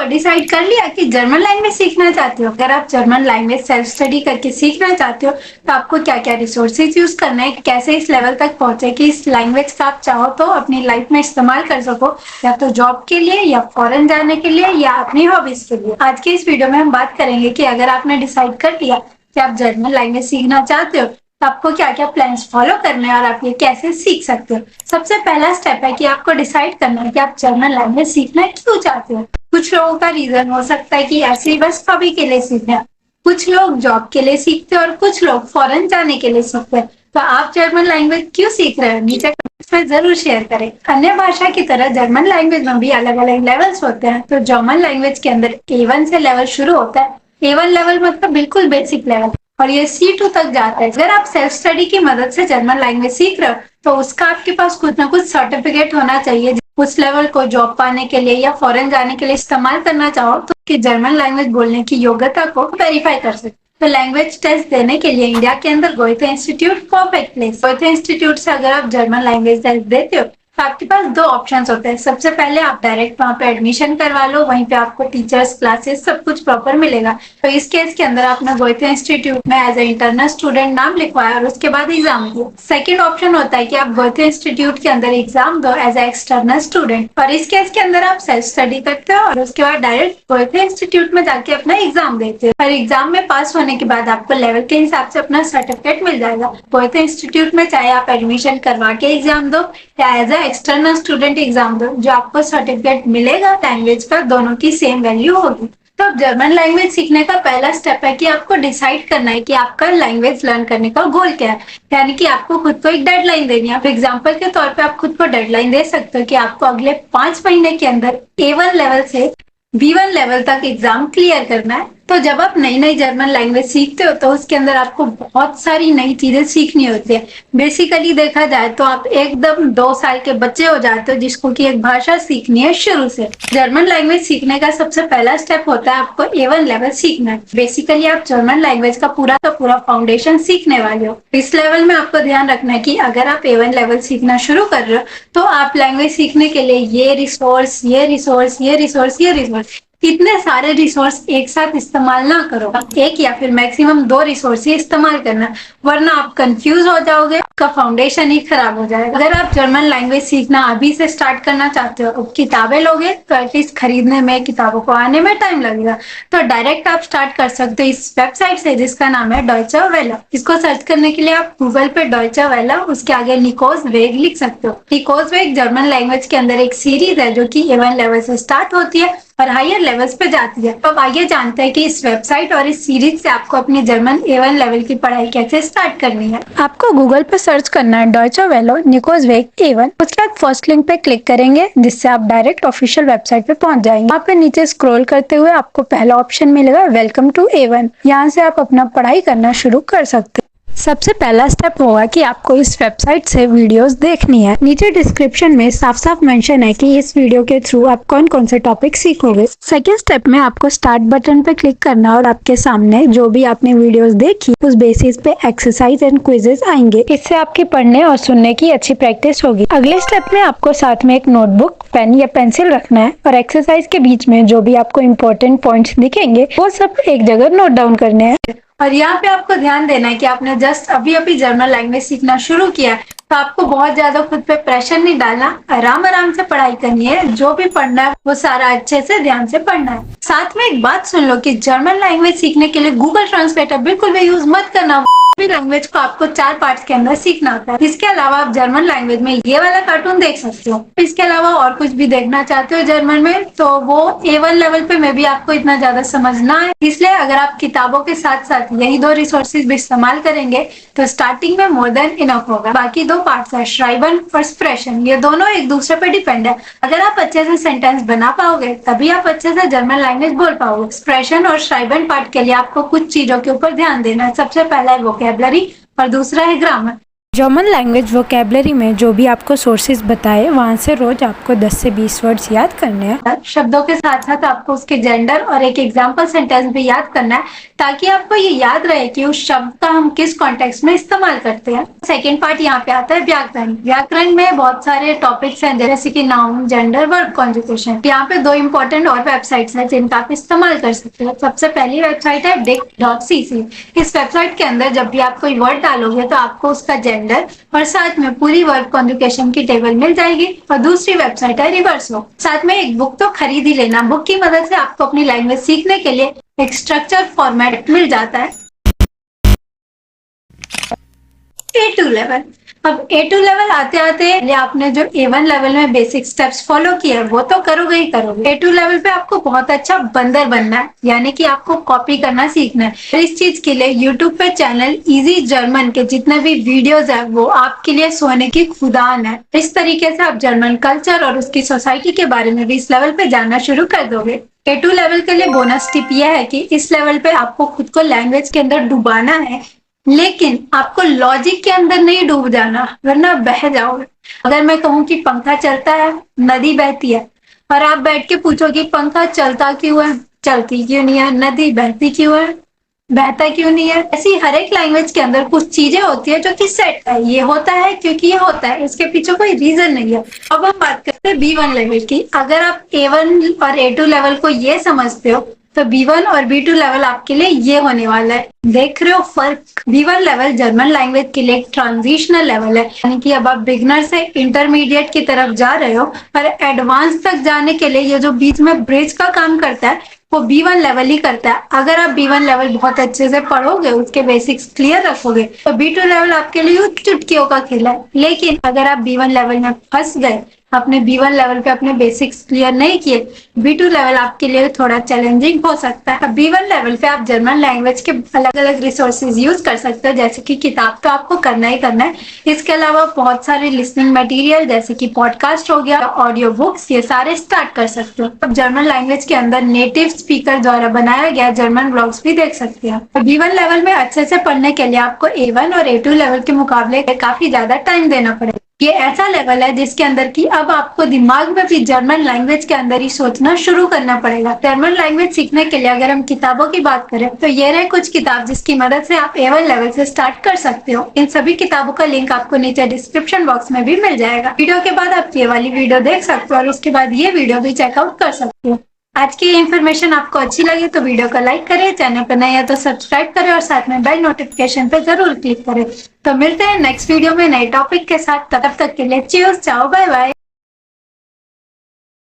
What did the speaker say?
Decide कर लिया कि जर्मन लैंग्वेज सीखना चाहते हो। अगर आप जर्मन लैंग्वेज सेल्फ स्टडी करके सीखना चाहते हो तो आपको क्या क्या रिसोर्सेज यूज करना है, कैसे इस लेवल तक पहुंचे कि इस लैंग्वेज का आप चाहो तो अपनी लाइफ में इस्तेमाल कर सको, या तो जॉब के लिए या फॉरेन जाने के लिए या अपनी हॉबीज के लिए। आज के इस वीडियो में हम बात करेंगे कि अगर आपने डिसाइड कर लिया कि आप जर्मन लैंग्वेज सीखना चाहते हो तो आपको क्या क्या प्लान्स फॉलो करने हैं और आप ये कैसे सीख सकते हो। सबसे पहला स्टेप है कि आपको डिसाइड करना है कि आप जर्मन लैंग्वेज सीखना क्यों चाहते हो। कुछ लोगों का रीजन हो सकता है कि ऐसे ही बस हॉबी के लिए सीखना, कुछ लोग जॉब के लिए सीखते हैं और कुछ लोग फॉरेन जाने के लिए सीखते हैं। तो आप जर्मन लैंग्वेज क्यों सीख रहे हो, नीचे कमेंट्स में जरूर शेयर करें। अन्य भाषा की तरह जर्मन लैंग्वेज में भी अलग अलग लेवल्स होते हैं। तो जर्मन लैंग्वेज के अंदर A1 से लेवल शुरू होता है। A1 लेवल मतलब बिल्कुल बेसिक लेवल, और ये C2 तक जाता है। अगर आप सेल्फ स्टडी की मदद से जर्मन लैंग्वेज सीख रहे हो तो उसका आपके पास कुछ ना कुछ सर्टिफिकेट होना चाहिए। उस लेवल को जॉब पाने के लिए या फॉरेन जाने के लिए इस्तेमाल करना चाहो तो कि जर्मन लैंग्वेज बोलने की योग्यता को वेरीफाई कर सकते। तो लैंग्वेज टेस्ट देने के लिए इंडिया के अंदर Goethe institute perfect place. Goethe institute से अगर आप जर्मन लैंग्वेज टेस्ट देते हो तो आपके पास दो ऑप्शंस होते हैं। सबसे पहले आप डायरेक्ट वहां पे एडमिशन करवा लो, वहीं पे आपको टीचर्स, क्लासेस सब कुछ प्रॉपर मिलेगा। तो इस केस के अंदर आपने गोएथे इंस्टीट्यूट में एज ए इंटरनल स्टूडेंट नाम लिखवाया और उसके बाद एग्जाम दिया। सेकंड ऑप्शन होता है कि आप गोएथे इंस्टीट्यूट के अंदर एग्जाम दो एज ए एक्सटर्नल स्टूडेंट, और इस केस के अंदर आप सेल्फ स्टडी करते हो और उसके बाद डायरेक्ट गोएथे इंस्टीट्यूट में जाके अपना एग्जाम देते हो। और एग्जाम में पास होने के बाद आपको लेवल के हिसाब से अपना सर्टिफिकेट मिल जाएगा। गोएथे इंस्टीट्यूट में चाहे आप एडमिशन करवा के एग्जाम दो या as a external student exam दो, जो आपको सर्टिफिकेट मिलेगा लैंग्वेज का दोनों की सेम वैल्यू होगी। तो अब जर्मन लैंग्वेज सीखने का पहला स्टेप है कि आपको डिसाइड करना है कि आपका लैंग्वेज लर्न करने का गोल क्या है। यानी कि आपको खुद को एक डेडलाइन देनी है। एग्जाम्पल के तौर पे आप खुद को डेडलाइन दे सकते हो कि आपको अगले 5 महीने के अंदर A1 लेवल से B1 लेवल तक एग्जाम क्लियर करना है। तो जब आप नई नई जर्मन लैंग्वेज सीखते हो तो उसके अंदर आपको बहुत सारी नई चीजें सीखनी होती है। बेसिकली देखा जाए तो आप एकदम 2 साल के बच्चे हो जाते हो जिसको कि एक भाषा सीखनी है शुरू से। जर्मन लैंग्वेज सीखने का सबसे पहला स्टेप होता है आपको A1 लेवल सीखना है। बेसिकली आप जर्मन लैंग्वेज का पूरा का पूरा फाउंडेशन सीखने वाले हो। इस लेवल में आपको ध्यान रखना है कि अगर आप A1 लेवल सीखना शुरू कर रहे हो तो आप लैंग्वेज सीखने के लिए ये रिसोर्स, ये रिसोर्स, ये रिसोर्स, ये रिसोर्स, इतने सारे रिसोर्स एक साथ इस्तेमाल ना करो। एक या फिर मैक्सिमम 2 रिसोर्स ही इस्तेमाल करना, वरना आप कंफ्यूज हो जाओगे, आपका फाउंडेशन ही खराब हो जाएगा। अगर आप जर्मन लैंग्वेज सीखना अभी से स्टार्ट करना चाहते हो, किताबें लोगे तो एटलीस्ट खरीदने में, किताबों को आने में टाइम लगेगा। तो डायरेक्ट आप स्टार्ट कर सकते हो इस वेबसाइट से जिसका नाम है डॉयचे वेले। इसको सर्च करने के लिए आप गूगल पे डॉयचे वेले, उसके आगे निकोस वेग लिख सकते हो। निकोस वेग जर्मन लैंग्वेज के अंदर एक सीरीज है जो कि A1 लेवल से स्टार्ट होती है और हायर लेवल्स पे जाती है। तो अब आइए जानते हैं कि इस वेबसाइट और इस सीरीज से आपको अपनी जर्मन A1 लेवल की पढ़ाई कैसे स्टार्ट करनी है। आपको गूगल पे सर्च करना है डॉयचे वेले निकोस वेग A1। उसके बाद फर्स्ट लिंक पे क्लिक करेंगे जिससे आप डायरेक्ट ऑफिशियल वेबसाइट पे पहुंच जाएंगे। वहाँ पे नीचे स्क्रॉल करते हुए आपको पहला ऑप्शन मिलेगा वेलकम टू A1। यहाँ से आप अपना पढ़ाई करना शुरू कर सकते हैं। सबसे पहला स्टेप होगा कि आपको इस वेबसाइट से वीडियोस देखनी है। नीचे डिस्क्रिप्शन में साफ साफ मेंशन है कि इस वीडियो के थ्रू आप कौन कौन से टॉपिक सीखोगे। सेकेंड स्टेप में आपको स्टार्ट बटन पे क्लिक करना और आपके सामने जो भी आपने वीडियोस देखी उस बेसिस पे एक्सरसाइज एंड क्विजेस आएंगे। इससे आपकी पढ़ने और सुनने की अच्छी प्रैक्टिस होगी। अगले स्टेप में आपको साथ में एक नोटबुक, पेन या पेंसिल रखना है और एक्सरसाइज के बीच में जो भी आपको इम्पोर्टेंट पॉइंट्स दिखेंगे वो सब एक जगह नोट डाउन करने हैं। और यहाँ पे आपको ध्यान देना है कि आपने जस्ट अभी अभी जर्मन लैंग्वेज सीखना शुरू किया है, तो आपको बहुत ज्यादा खुद पे प्रेशर नहीं डालना, आराम आराम से पढ़ाई करनी है। जो भी पढ़ना है वो सारा अच्छे से ध्यान से पढ़ना है। साथ में एक बात सुन लो कि जर्मन लैंग्वेज सीखने के लिए गूगल ट्रांसलेटर बिल्कुल भी यूज मत करना। भी लैंग्वेज को आपको 4 पार्ट्स के अंदर सीखना होता है। इसके अलावा आप जर्मन लैंग्वेज में ये वाला कार्टून देख सकते हो। इसके अलावा और कुछ भी देखना चाहते हो जर्मन में तो वो A1 लेवल पे में भी आपको इतना ज्यादा समझ ना है। इसलिए अगर आप किताबों के साथ साथ यही 2 रिसोर्सेज भी इस्तेमाल करेंगे तो स्टार्टिंग में मोर देन इनफ होगा। बाकी 2 पार्ट्स है श्राइबन और स्प्रेशन, ये दोनों एक दूसरे पे डिपेंड है। अगर आप अच्छे से सेंटेंस बना पाओगे तभी आप अच्छे से जर्मन लैंग्वेज बोल पाओगे। स्प्रेशन और श्राइबन पार्ट के लिए आपको कुछ चीजों के ऊपर ध्यान देना है। सबसे पहला है वोकैबुलरी और दूसरा है ग्रामर। जर्मन लैंग्वेज वोकेबलरी में जो भी आपको सोर्सेज बताए वहाँ से रोज आपको 10 से 20 वर्ड्स याद करने हैं। शब्दों के साथ साथ आपको उसके जेंडर और एक एग्जाम्पल सेंटेंस भी याद करना है, ताकि आपको ये याद रहे कि उस शब्द का हम किस कॉन्टेक्स्ट में इस्तेमाल करते हैं। सेकेंड पार्ट यहाँ पे आता है व्याकरण। व्याकरण में बहुत सारे टॉपिक्स हैं, जैसे कि नाउन, जेंडर, वर्ब कॉन्जुगेशन। यहाँ पे 2 इंपॉर्टेंट और वेबसाइट्स हैं जिनका आप इस्तेमाल कर सकते हो। सबसे पहली वेबसाइट है dict.cc। इस वेबसाइट के अंदर जब भी आप कोई वर्ड डालोगे तो आपको उसका जेंडर और साथ में पूरी वर्ब कॉन्जुगेशन की टेबल मिल जाएगी। और दूसरी वेबसाइट है रिवर्सो। साथ में एक बुक तो खरीद ही लेना। बुक की मदद से आपको अपनी लैंग्वेज सीखने के लिए एक स्ट्रक्चर फॉर्मेट मिल जाता है। A2 level. अब A2 लेवल आते आते आपने जो A1 लेवल में बेसिक स्टेप्स फॉलो किया वो तो करोगे ही करोगे। A2 लेवल पे आपको बहुत अच्छा बंदर बनना है, यानी कि आपको कॉपी करना सीखना है। इस चीज के लिए YouTube पे चैनल इजी जर्मन के जितने भी वीडियोस है वो आपके लिए सोने की खुदान है। इस तरीके से आप जर्मन कल्चर और उसकी सोसाइटी के बारे में भी इस लेवल पे जानना शुरू कर दोगे। A2 लेवल के लिए बोनस टिप यह है कि इस लेवल पे आपको खुद को लैंग्वेज के अंदर डुबाना है, लेकिन आपको लॉजिक के अंदर नहीं डूब जाना, वरना बह जाओगे। अगर मैं कहूँ कि पंखा चलता है, नदी बहती है, और आप बैठ के पूछो कि पंखा चलता क्यों है, चलती क्यों नहीं है, नदी बहती क्यों है, बहता क्यों नहीं है। ऐसी हर एक लैंग्वेज के अंदर कुछ चीजें होती है जो कि सेट है, ये होता है क्योंकि ये होता है, इसके पीछे कोई रीजन नहीं है। अब हम बात करते हैं B1 लेवल की। अगर आप A1 और A2 लेवल को ये समझते हो तो B1 और B2 लेवल आपके लिए ये होने वाला है। देख रहे हो फर्क? B1 लेवल जर्मन लैंग्वेज के लिए एक ट्रांजिशनल लेवल है, यानी कि अब आप बिगनर से इंटरमीडिएट की तरफ जा रहे हो, और एडवांस तक जाने के लिए ये जो बीच में ब्रिज का काम करता है वो B1 लेवल ही करता है। अगर आप B1 लेवल बहुत अच्छे से पढ़ोगे, उसके बेसिक्स क्लियर रखोगे, तो B2 लेवल आपके लिए चुटकियों का खेल है। लेकिन अगर आप B1 लेवल में फंस गए, अपने B1 लेवल पे अपने बेसिक्स क्लियर नहीं किए, B2 लेवल आपके लिए थोड़ा चैलेंजिंग हो सकता है। B1 लेवल पे आप जर्मन लैंग्वेज के अलग अलग रिसोर्सेज यूज कर सकते हो, जैसे कि किताब तो आपको करना ही करना है, इसके अलावा बहुत सारे लिसनिंग मटेरियल जैसे कि पॉडकास्ट हो गया, ऑडियो बुक्स, ये सारे स्टार्ट कर सकते हो। अब जर्मन लैंग्वेज के अंदर नेटिव स्पीकर द्वारा बनाया गया जर्मन ब्लॉग्स भी देख सकते हैं। B1 लेवल में अच्छे से पढ़ने के लिए आपको A1 और A2 लेवल के मुकाबले काफी ज्यादा टाइम देना पड़ेगा। ये ऐसा लेवल है जिसके अंदर कि अब आपको दिमाग में भी जर्मन लैंग्वेज के अंदर ही सोचना शुरू करना पड़ेगा। जर्मन लैंग्वेज सीखने के लिए अगर हम किताबों की बात करें तो ये रहे कुछ किताब जिसकी मदद से आप A1 लेवल से स्टार्ट कर सकते हो। इन सभी किताबों का लिंक आपको नीचे डिस्क्रिप्शन बॉक्स में भी मिल जाएगा। वीडियो के बाद आप ये वाली वीडियो देख सकते हो और उसके बाद ये वीडियो भी चेकआउट कर सकते हो। आज की इन्फॉर्मेशन आपको अच्छी लगी तो वीडियो को लाइक करें, चैनल पर नए हैं तो सब्सक्राइब करें और साथ में बेल नोटिफिकेशन पे जरूर क्लिक करें। तो मिलते हैं नेक्स्ट वीडियो में नए टॉपिक के साथ। तब तक के लिए चियर्स, चाओ, बाय बाय।